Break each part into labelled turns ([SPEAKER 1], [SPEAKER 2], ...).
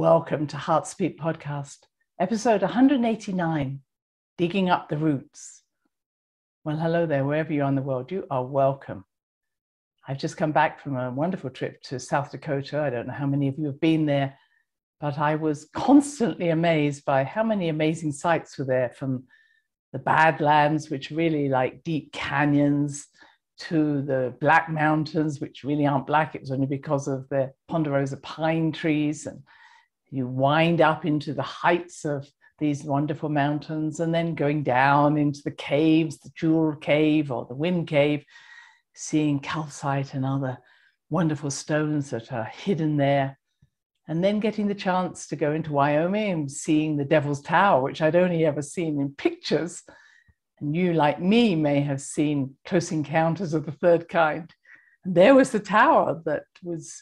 [SPEAKER 1] Welcome to Heartspeak Podcast, episode 189, Digging Up the Roots. Well, hello there, wherever you are in the world, you are welcome. I've just come back from a wonderful trip to South Dakota. I don't know how many of you have been there, but I was constantly amazed by how many amazing sights were there, from the Badlands, which really like deep canyons, to the Black Mountains, which really aren't black. It was only because of the ponderosa pine trees. And you wind up into the heights of these wonderful mountains, and then going down into the caves, the Jewel Cave or the Wind Cave, seeing calcite and other wonderful stones that are hidden there. And then getting the chance to go into Wyoming and seeing the Devil's Tower, which I'd only ever seen in pictures. And you, like me, may have seen Close Encounters of the Third Kind. And there was the tower that was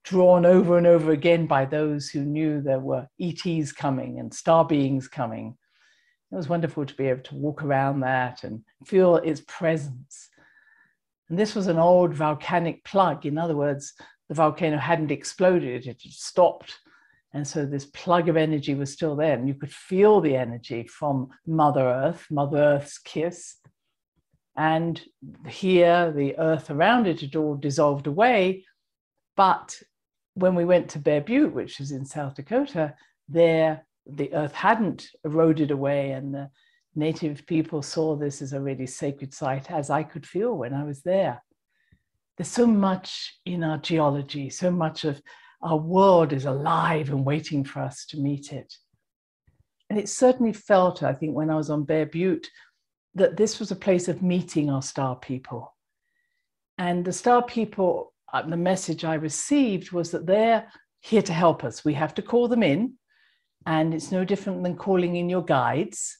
[SPEAKER 1] drawn over and over again by those who knew there were ETs coming and star beings coming. It was wonderful to be able to walk around that and feel its presence. And this was an old volcanic plug. In other words, the volcano hadn't exploded, it had stopped. And so this plug of energy was still there, and you could feel the energy from Mother Earth's kiss. And here, the earth around it had all dissolved away. But when we went to Bear Butte, which is in South Dakota, there the earth hadn't eroded away, and the native people saw this as a really sacred site, as I could feel when I was there. There's so much in our geology, so much of our world is alive and waiting for us to meet it. And it certainly felt, I think, when I was on Bear Butte, that this was a place of meeting our star people. And the star people, the message I received was that they're here to help us. We have to call them in, and it's no different than calling in your guides.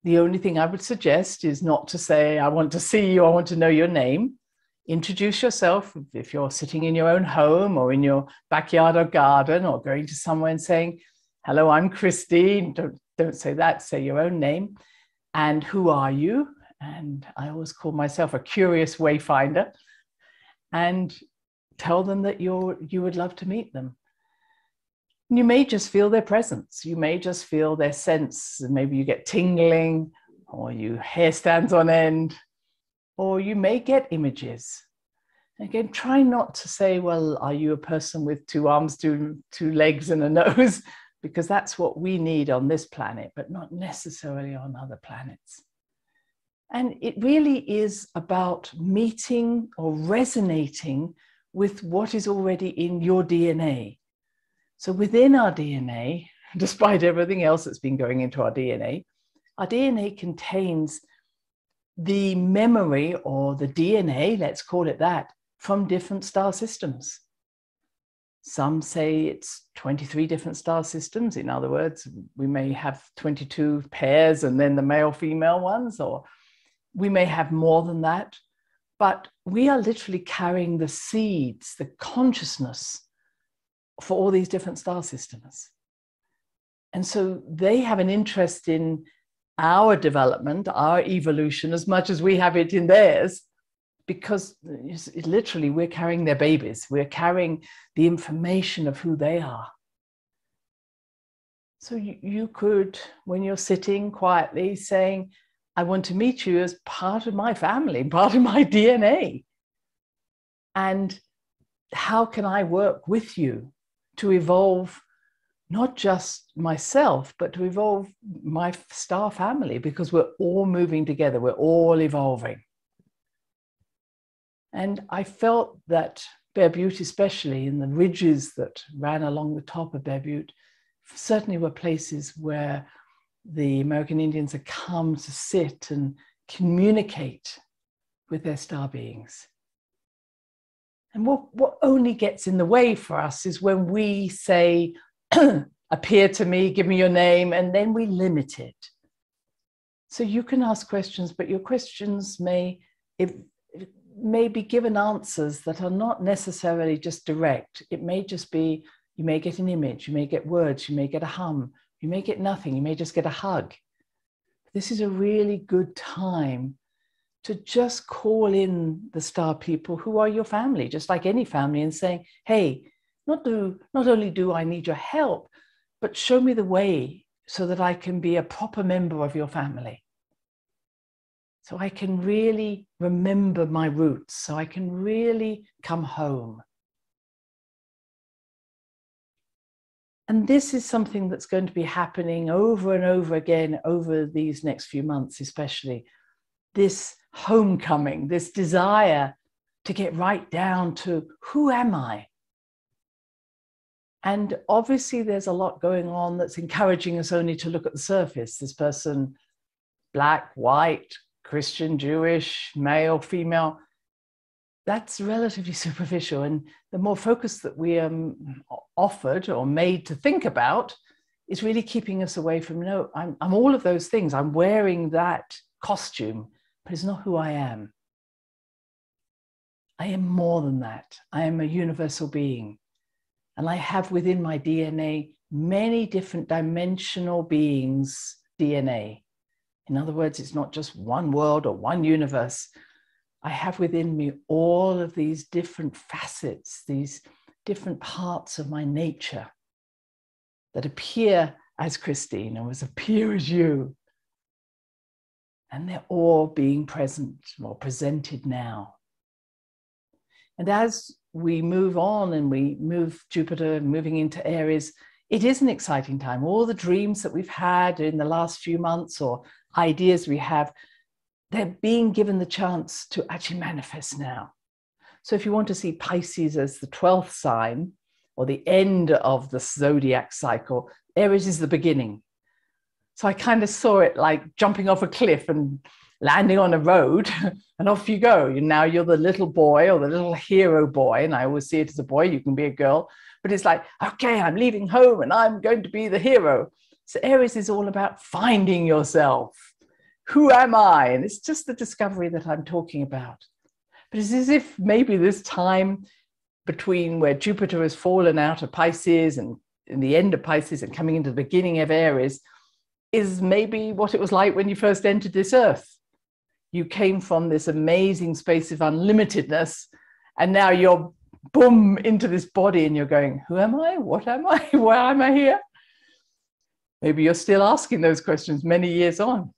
[SPEAKER 1] The only thing I would suggest is not to say, I want to see you, I want to know your name. Introduce yourself if you're sitting in your own home or in your backyard or garden, or going to somewhere and saying, hello, I'm Christine. Don't say that, say your own name. And who are you? And I always call myself a curious wayfinder. And tell them that you would love to meet them. You may just feel their presence. You may just feel their sense. Maybe you get tingling, or your hair stands on end, or you may get images. Again, try not to say, well, are you a person with two arms, two legs and a nose? Because that's what we need on this planet, but not necessarily on other planets. And it really is about meeting or resonating with what is already in your DNA. So within our DNA, despite everything else that's been going into our DNA contains the memory, or the DNA, let's call it that, from different star systems. Some say it's 23 different star systems. In other words, we may have 22 pairs and then the male-female ones, or we may have more than that. But we are literally carrying the seeds, the consciousness for all these different star systems. And so they have an interest in our development, our evolution, as much as we have it in theirs, because literally we're carrying their babies. We're carrying the information of who they are. So you could, when you're sitting quietly, saying, I want to meet you as part of my family, part of my DNA. And how can I work with you to evolve not just myself, but to evolve my star family, because we're all moving together, we're all evolving. And I felt that Bear Butte, especially in the ridges that ran along the top of Bear Butte, certainly were places where the American Indians had come to sit and communicate with their star beings. And what only gets in the way for us is when we say, appear to me, give me your name, and then we limit it. So you can ask questions, but your questions may be given answers that are not necessarily just direct. It may just be, you may get an image, you may get words, you may get a hum, you may get nothing, you may just get a hug. This is a really good time to just call in the star people who are your family, just like any family, and saying, hey, not only do I need your help, but show me the way so that I can be a proper member of your family. So I can really remember my roots, so I can really come home. And this is something that's going to be happening over and over again over these next few months, especially. This homecoming, this desire to get right down to who am I? And obviously there's a lot going on that's encouraging us only to look at the surface. This person, black, white, Christian, Jewish, male, female, that's relatively superficial. And the more focus that we are offered or made to think about is really keeping us away from, no, I'm all of those things. I'm wearing that costume, but it's not who I am. I am more than that. I am a universal being. And I have within my DNA many different dimensional beings' DNA. In other words, it's not just one world or one universe. I have within me all of these different facets, these different parts of my nature that appear as Christine and was appear as you. And they're all being present or presented now. And as we move on and we move Jupiter moving into Aries, it is an exciting time. All the dreams that we've had in the last few months or ideas we have, they're being given the chance to actually manifest now. So if you want to see Pisces as the 12th sign or the end of the zodiac cycle, Aries is the beginning. So I kind of saw it like jumping off a cliff and landing on a road and off you go. Now you're the little boy or the little hero boy. And I always see it as a boy, you can be a girl, but it's like, okay, I'm leaving home and I'm going to be the hero. So Aries is all about finding yourself. Who am I? And it's just the discovery that I'm talking about. But it's as if maybe this time between where Jupiter has fallen out of Pisces and in the end of Pisces and coming into the beginning of Aries is maybe what it was like when you first entered this earth. You came from this amazing space of unlimitedness, and now you're boom into this body and you're going, who am I? What am I? Why am I here? Maybe you're still asking those questions many years on.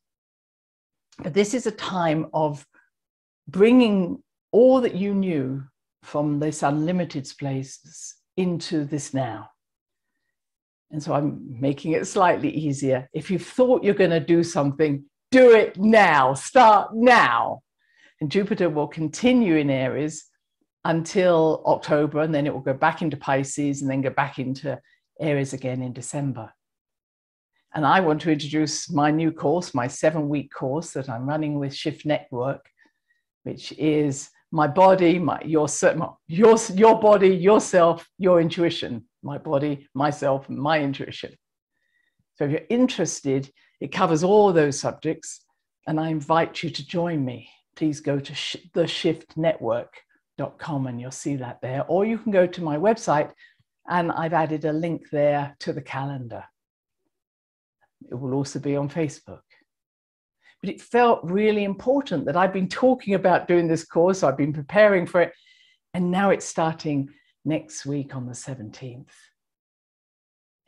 [SPEAKER 1] But this is a time of bringing all that you knew from this unlimited space into this now. And so I'm making it slightly easier. If you've thought you're going to do something, do it now. Start now. And Jupiter will continue in Aries until October, and then it will go back into Pisces and then go back into Aries again in December. And I want to introduce my new course, my 7-week course that I'm running with Shift Network, which is my body, your body, yourself, your intuition. My body, myself, my intuition. So if you're interested, it covers all those subjects, and I invite you to join me. Please go to theshiftnetwork.com and you'll see that there. Or you can go to my website, and I've added a link there to the calendar. It will also be on Facebook. But it felt really important that I've been talking about doing this course. I've been preparing for it, and now it's starting next week on the 17th.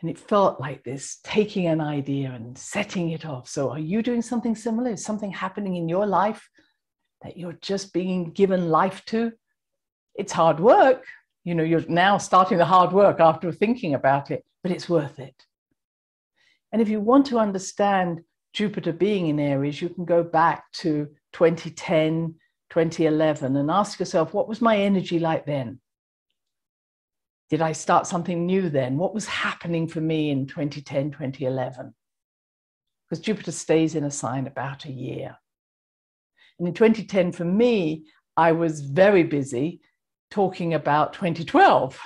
[SPEAKER 1] And it felt like this, taking an idea and setting it off. So are you doing something similar? Is something happening in your life that you're just being given life to? It's hard work. You're now starting the hard work after thinking about it, but it's worth it. And if you want to understand Jupiter being in Aries, you can go back to 2010, 2011 and ask yourself, what was my energy like then? Did I start something new then? What was happening for me in 2010, 2011? Because Jupiter stays in a sign about a year. And in 2010, for me, I was very busy talking about 2012.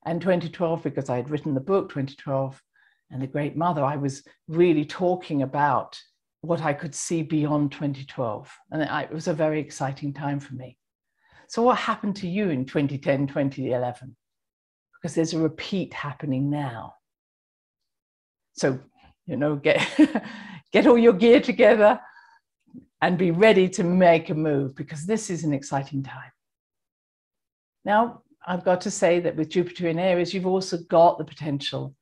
[SPEAKER 1] And 2012, because I had written the book, 2012 and The Great Mother, I was really talking about what I could see beyond 2012. And it was a very exciting time for me. So what happened to you in 2010, 2011? Because there's a repeat happening now. So, get all your gear together and be ready to make a move, because this is an exciting time. Now, I've got to say that with Jupiter in Aries, you've also got the potential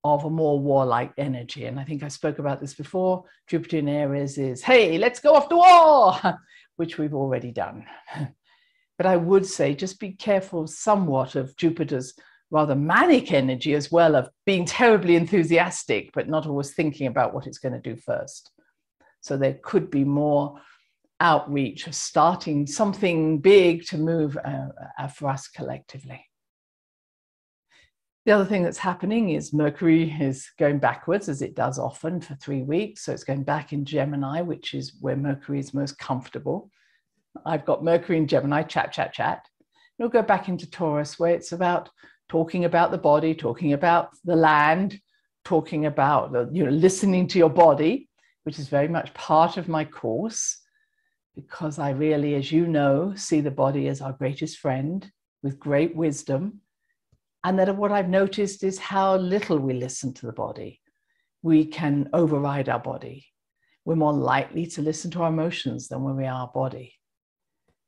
[SPEAKER 1] of a more warlike energy. And I think I spoke about this before. Jupiter in Aries is, hey, let's go off to war, which we've already done. But I would say just be careful somewhat of Jupiter's rather manic energy as well, of being terribly enthusiastic, but not always thinking about what it's going to do first. So there could be more outreach of starting something big to move for us collectively. The other thing that's happening is Mercury is going backwards, as it does often, for 3 weeks. So it's going back in Gemini, which is where Mercury is most comfortable. I've got Mercury in Gemini, chat, chat, chat. It'll go back into Taurus, where it's about talking about the body, talking about the land, talking about, listening to your body, which is very much part of my course, because I really, as you know, see the body as our greatest friend with great wisdom. And that what I've noticed is how little we listen to the body. We can override our body. We're more likely to listen to our emotions than when we are our body.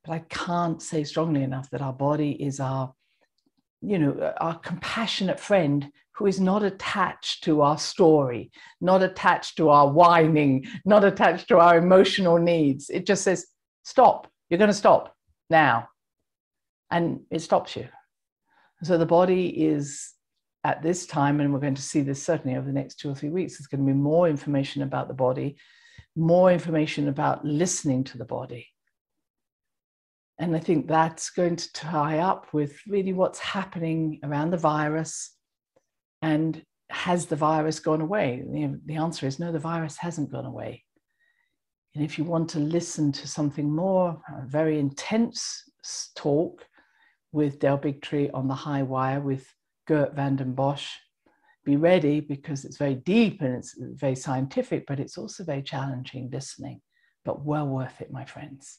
[SPEAKER 1] But I can't say strongly enough that our body is our compassionate friend who is not attached to our story, not attached to our whining, not attached to our emotional needs. It just says, stop, you're going to stop now. And it stops you. So the body is at this time, and we're going to see this certainly over the next 2 or 3 weeks, there's going to be more information about the body, more information about listening to the body. And I think that's going to tie up with really what's happening around the virus. And has the virus gone away? The answer is no, the virus hasn't gone away. And if you want to listen to something more, a very intense talk with Del Bigtree on the High Wire with Gert van den Bosch, be ready, because it's very deep and it's very scientific, but it's also very challenging listening, but well worth it, my friends.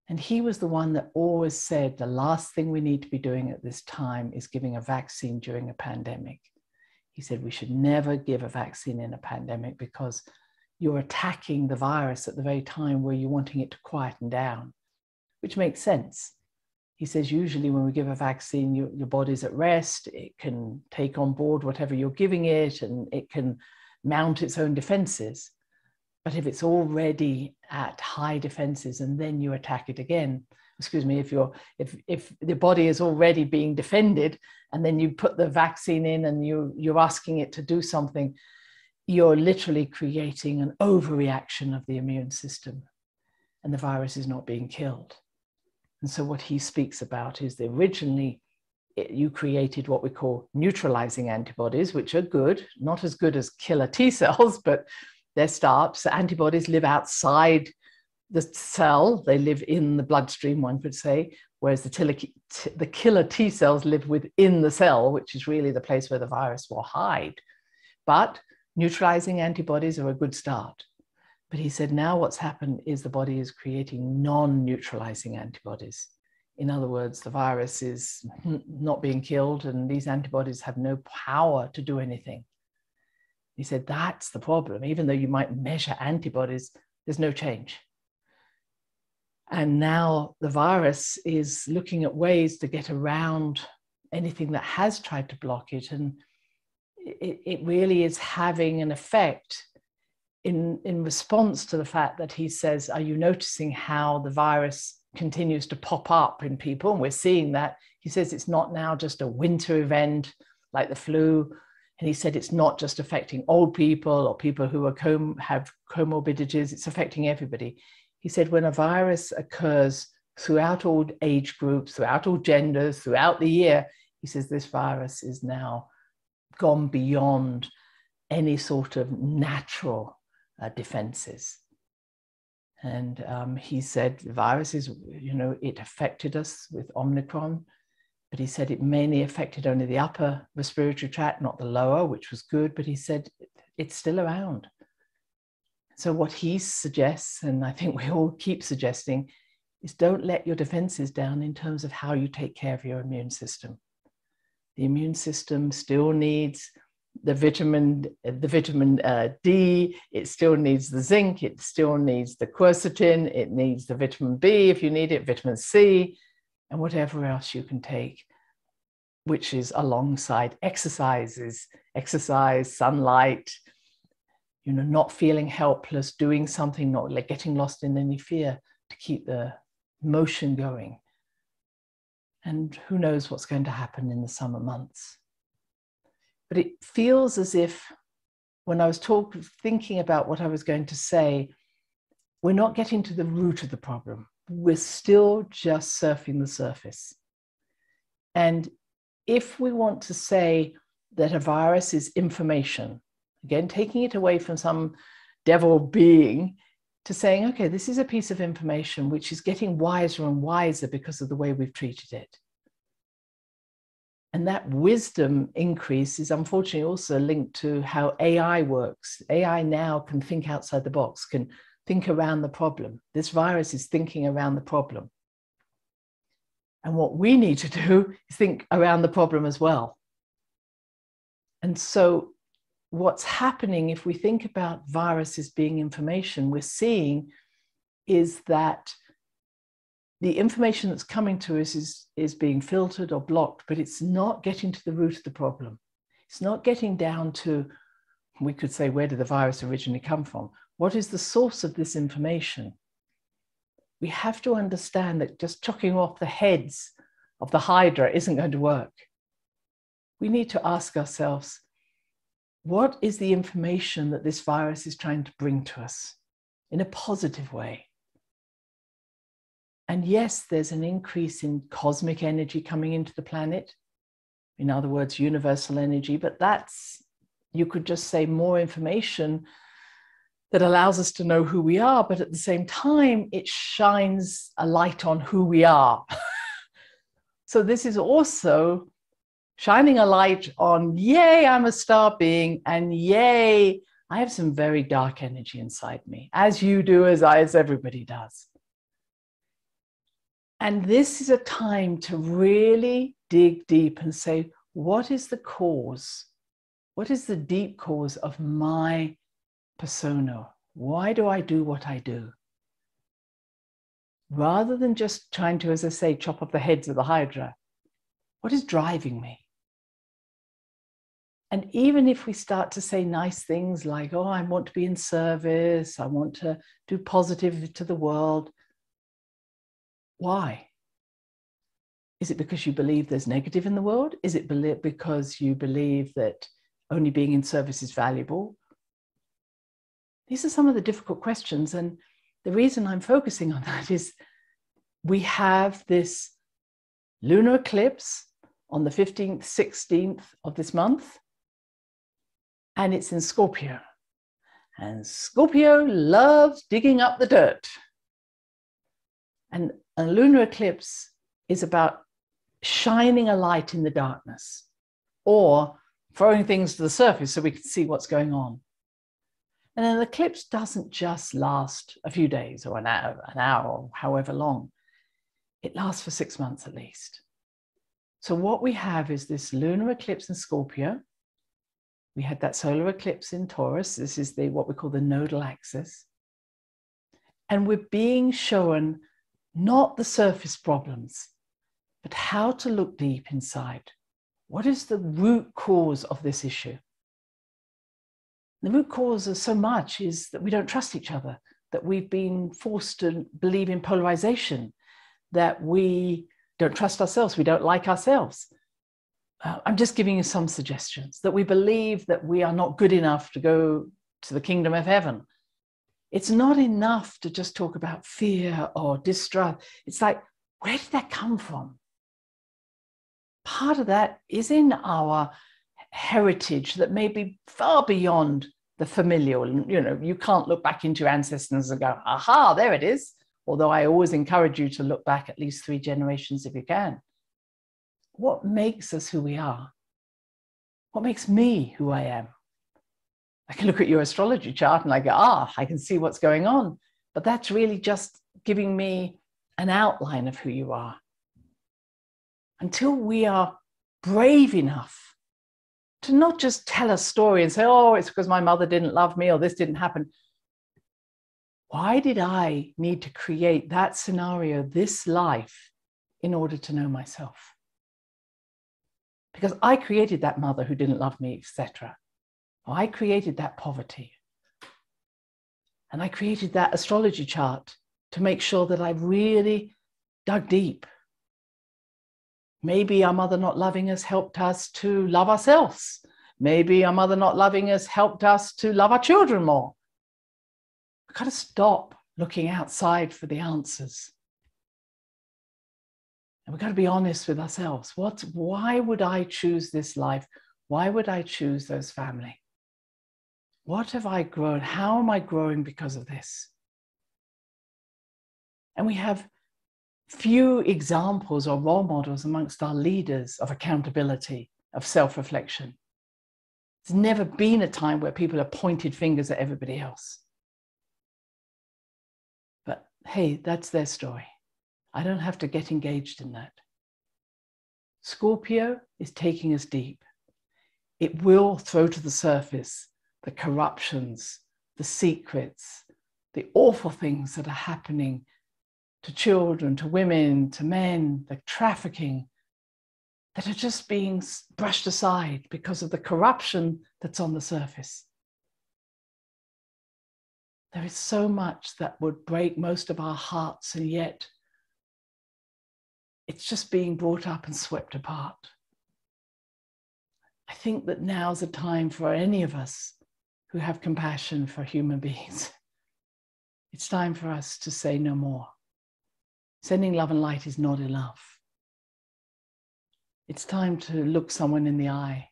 [SPEAKER 1] And he was the one that always said the last thing we need to be doing at this time is giving a vaccine during a pandemic. He said we should never give a vaccine in a pandemic because you're attacking the virus at the very time where you're wanting it to quieten down, which makes sense. He says usually when we give a vaccine, your body's at rest, it can take on board whatever you're giving it, and it can mount its own defenses. But if it's already at high defenses and then you attack it again, if the body is already being defended and then you put the vaccine in and you're asking it to do something, you're literally creating an overreaction of the immune system, and the virus is not being killed. And so what he speaks about is that originally you created what we call neutralizing antibodies, which are good, not as good as killer T cells, but they're start. So antibodies live outside the cell. They live in the bloodstream, one could say, whereas the killer T cells live within the cell, which is really the place where the virus will hide. But neutralizing antibodies are a good start. But he said now what's happened is the body is creating non-neutralizing antibodies. In other words, the virus is not being killed and these antibodies have no power to do anything. He said that's the problem. Even though you might measure antibodies, there's no change. And now the virus is looking at ways to get around anything that has tried to block it. And it really is having an effect in response to the fact that he says, are you noticing how the virus continues to pop up in people? And we're seeing that. He says it's not now just a winter event like the flu. And he said it's not just affecting old people or people who have comorbidities, it's affecting everybody. He said when a virus occurs throughout all age groups, throughout all genders, throughout the year, he says this virus is now gone beyond any sort of natural defenses. And he said the virus is, it affected us with Omicron, but he said it mainly affected only the upper respiratory tract, not the lower, which was good, but he said it's still around. So what he suggests, and I think we all keep suggesting, is don't let your defenses down in terms of how you take care of your immune system. The immune system still needs the vitamin D, it still needs the zinc, it still needs the quercetin, it needs the vitamin B if you need it, vitamin C. and whatever else you can take, which is alongside exercise, sunlight, not feeling helpless, doing something, not like getting lost in any fear to keep the motion going. And who knows what's going to happen in the summer months. But it feels as if when I was thinking about what I was going to say, we're not getting to the root of the problem. We're still just surfing the surface. And if we want to say that a virus is information, again, taking it away from some devil being to saying, okay, this is a piece of information which is getting wiser and wiser because of the way we've treated it. And that wisdom increase is unfortunately also linked to how AI works. AI now can think outside the box, can think around the problem. This virus is thinking around the problem. And what we need to do is think around the problem as well. And so what's happening if we think about viruses being information, we're seeing is that the information that's coming to us is being filtered or blocked, but it's not getting to the root of the problem. It's not getting down to, we could say, where did the virus originally come from? What is the source of this information? We have to understand that just chopping off the heads of the Hydra isn't going to work. We need to ask ourselves, what is the information that this virus is trying to bring to us in a positive way? And yes, there's an increase in cosmic energy coming into the planet. In other words, universal energy, but that's, you could just say, more information that allows us to know who we are, but at the same time, it shines a light on who we are. So this is also shining a light on, yay, I'm a star being, and yay, I have some very dark energy inside me, as you do, as everybody does. And this is a time to really dig deep and say, what is the cause? What is the deep cause of my persona? Why do I do what I do? Rather than just trying to, as I say, chop off the heads of the Hydra, what is driving me? And even if we start to say nice things like, oh, I want to be in service, I want to do positive to the world, why? Is it because you believe there's negative in the world? Is it because you believe that only being in service is valuable? These are some of the difficult questions. And the reason I'm focusing on that is we have this lunar eclipse on the 15th, 16th of this month, and it's in Scorpio. And Scorpio loves digging up the dirt. And a lunar eclipse is about shining a light in the darkness or throwing things to the surface so we can see what's going on. And an eclipse doesn't just last a few days or an hour or however long. It lasts for 6 months at least. So what we have is this lunar eclipse in Scorpio. We had that solar eclipse in Taurus. This is what we call the nodal axis. And we're being shown not the surface problems, but how to look deep inside. What is the root cause of this issue? The root cause of so much is that we don't trust each other, that we've been forced to believe in polarization, that we don't trust ourselves, we don't like ourselves. I'm just giving you some suggestions, that we believe that we are not good enough to go to the kingdom of heaven. It's not enough to just talk about fear or distrust. It's like, where did that come from? Part of that is in our heritage that may be far beyond the familial. You can't look back into your ancestors and go, aha, there it is. Although I always encourage you to look back at least 3 generations if you can. What makes us who we are? What makes me who I am? I can look at your astrology chart and I go, I can see what's going on. But that's really just giving me an outline of who you are. Until we are brave enough to not just tell a story and say, oh, it's because my mother didn't love me or this didn't happen. Why did I need to create that scenario, this life, in order to know myself. Because I created that mother who didn't love me, etc. I created that poverty. And I created that astrology chart to make sure that I really dug deep. Maybe our mother not loving us helped us to love ourselves. Maybe our mother not loving us helped us to love our children more. We've got to stop looking outside for the answers. And we've got to be honest with ourselves. Why would I choose this life? Why would I choose those family? What have I grown? How am I growing because of this? And we have few examples or role models amongst our leaders of accountability, of self-reflection. There's never been a time where people have pointed fingers at everybody else. But hey, that's their story. I don't have to get engaged in that. Scorpio is taking us deep. It will throw to the surface the corruptions, the secrets, the awful things that are happening to children, to women, to men, the trafficking that are just being brushed aside because of the corruption that's on the surface. There is so much that would break most of our hearts, and yet it's just being brought up and swept apart. I think that now's a time for any of us who have compassion for human beings. It's time for us to say no more. Sending love and light is not enough. It's time to look someone in the eye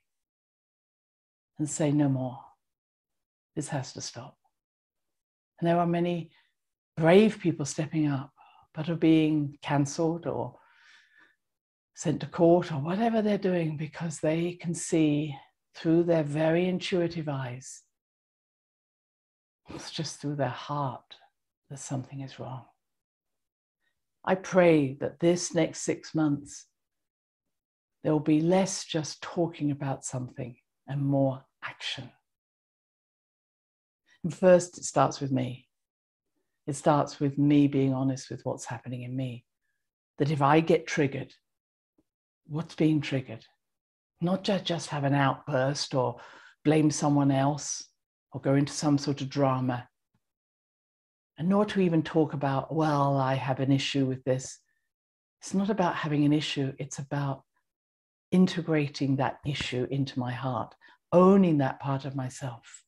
[SPEAKER 1] and say no more. This has to stop. And there are many brave people stepping up, but are being cancelled or sent to court or whatever they're doing because they can see through their very intuitive eyes, it's just through their heart, that something is wrong. I pray that this next 6 months, there will be less just talking about something and more action. And first, it starts with me. It starts with me being honest with what's happening in me. That if I get triggered, what's being triggered? Not just have an outburst or blame someone else or go into some sort of drama. And nor to even talk about, well, I have an issue with this. It's not about having an issue. It's about integrating that issue into my heart, owning that part of myself.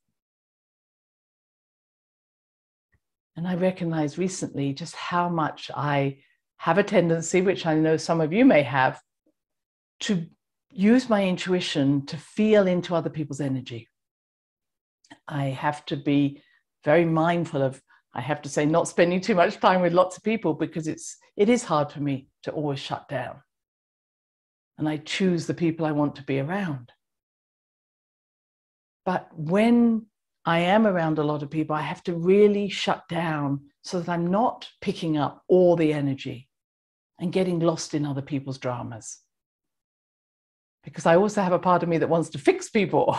[SPEAKER 1] And I recognized recently just how much I have a tendency, which I know some of you may have, to use my intuition to feel into other people's energy. I have to be very mindful of, I have to say, not spending too much time with lots of people because it is hard for me to always shut down. And I choose the people I want to be around. But when I am around a lot of people, I have to really shut down so that I'm not picking up all the energy and getting lost in other people's dramas. Because I also have a part of me that wants to fix people.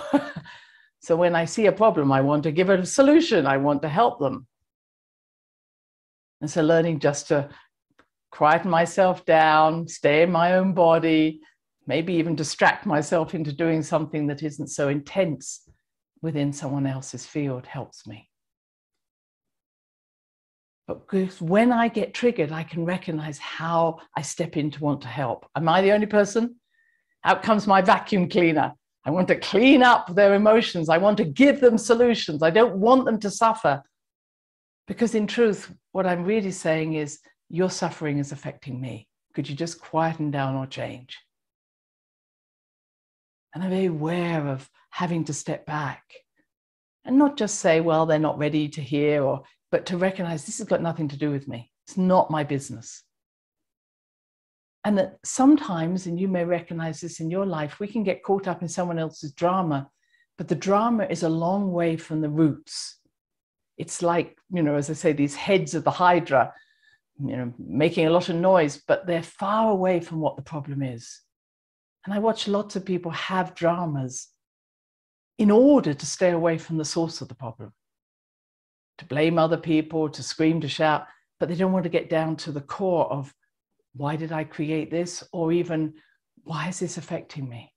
[SPEAKER 1] So when I see a problem, I want to give it a solution. I want to help them. And so learning just to quieten myself down, stay in my own body, maybe even distract myself into doing something that isn't so intense within someone else's field helps me. But because when I get triggered, I can recognize how I step in to want to help. Am I the only person? Out comes my vacuum cleaner. I want to clean up their emotions. I want to give them solutions. I don't want them to suffer. Because in truth, what I'm really saying is, your suffering is affecting me. Could you just quieten down or change? And I'm very aware of having to step back and not just say, well, they're not ready to hear, but to recognize this has got nothing to do with me. It's not my business. And that sometimes, and you may recognize this in your life, we can get caught up in someone else's drama, but the drama is a long way from the roots. It's like, as I say, these heads of the Hydra, making a lot of noise, but they're far away from what the problem is. And I watch lots of people have dramas in order to stay away from the source of the problem, to blame other people, to scream, to shout, but they don't want to get down to the core of why did I create this? Or even, why is this affecting me?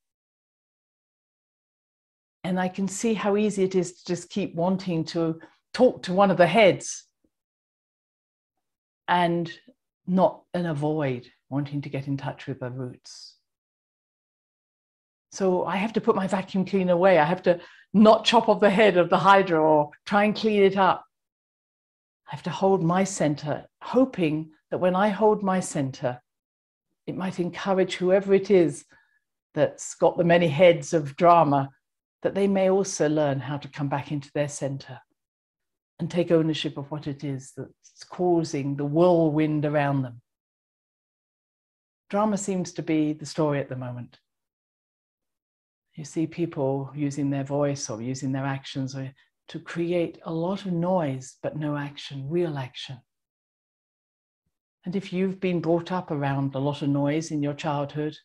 [SPEAKER 1] And I can see how easy it is to just keep wanting to talk to one of the heads and avoid wanting to get in touch with the roots. So I have to put my vacuum cleaner away. I have to not chop off the head of the hydra or try and clean it up. I have to hold my center, hoping that when I hold my center, it might encourage whoever it is that's got the many heads of drama, that they may also learn how to come back into their center and take ownership of what it is that's causing the whirlwind around them. Drama seems to be the story at the moment. You see people using their voice or using their actions to create a lot of noise, but no action, real action. And if you've been brought up around a lot of noise in your childhood,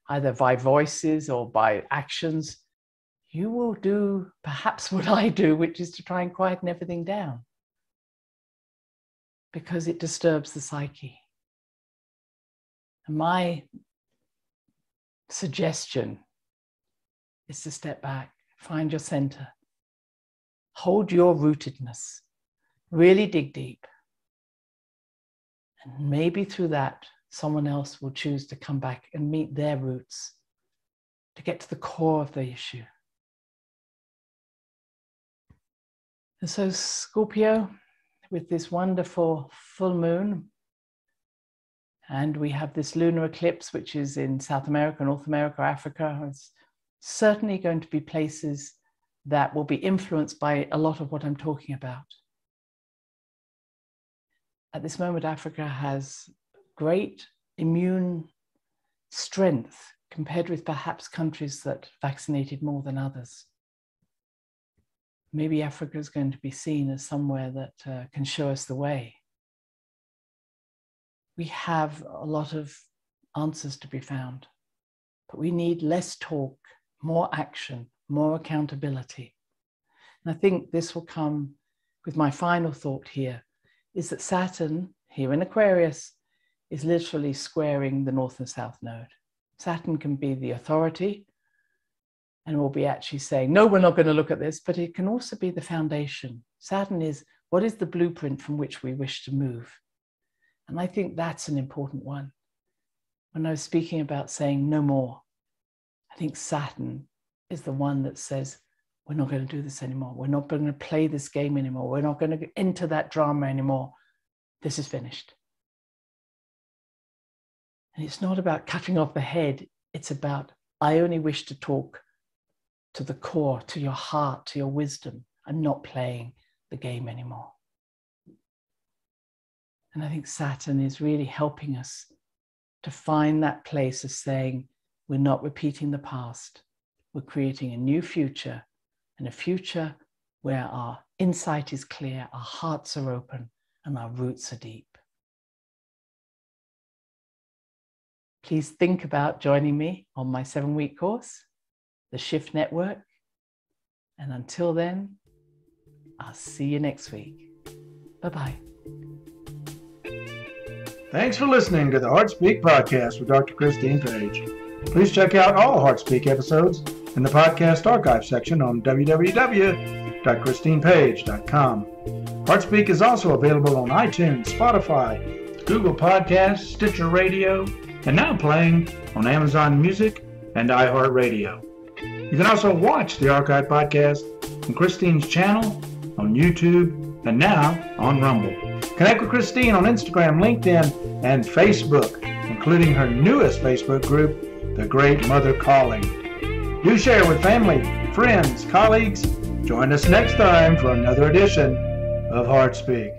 [SPEAKER 1] either by voices or by actions, you will do perhaps what I do, which is to try and quieten everything down, because it disturbs the psyche. And my suggestion is to step back, find your center, hold your rootedness, really dig deep. And maybe through that, someone else will choose to come back and meet their roots, to get to the core of the issue. And so Scorpio, with this wonderful full moon, and we have this lunar eclipse, which is in South America, North America, Africa. It's certainly going to be places that will be influenced by a lot of what I'm talking about. At this moment, Africa has great immune strength compared with perhaps countries that vaccinated more than others. Maybe Africa is going to be seen as somewhere that can show us the way. We have a lot of answers to be found, but we need less talk, more action, more accountability. And I think this will come with my final thought here, is that Saturn, here in Aquarius, is literally squaring the North and South node. Saturn can be the authority, and we'll be actually saying, no, we're not going to look at this, but it can also be the foundation. Saturn is, what is the blueprint from which we wish to move? And I think that's an important one. When I was speaking about saying no more, I think Saturn is the one that says, we're not going to do this anymore. We're not going to play this game anymore. We're not going to enter that drama anymore. This is finished. And it's not about cutting off the head. It's about, I only wish to talk to the core, to your heart, to your wisdom. I'm not playing the game anymore. And I think Saturn is really helping us to find that place of saying, we're not repeating the past. We're creating a new future, and a future where our insight is clear, our hearts are open, and our roots are deep. Please think about joining me on my 7-week course, The Shift Network. And until then, I'll see you next week. Bye-bye.
[SPEAKER 2] Thanks for listening to the HeartSpeak podcast with Dr. Christine Page. Please check out all HeartSpeak episodes in the podcast archive section on www.christinepage.com. HeartSpeak is also available on iTunes, Spotify, Google Podcasts, Sticher Radio, and now playing on Amazon Music and iHeart Radio. You can also watch the archive podcast on Christine's channel, on YouTube, and now on Rumble. Connect with Christine on Instagram, LinkedIn, and Facebook, including her newest Facebook group, The Great Mother Calling. Do share with family, friends, colleagues. Join us next time for another edition of HeartSpeak.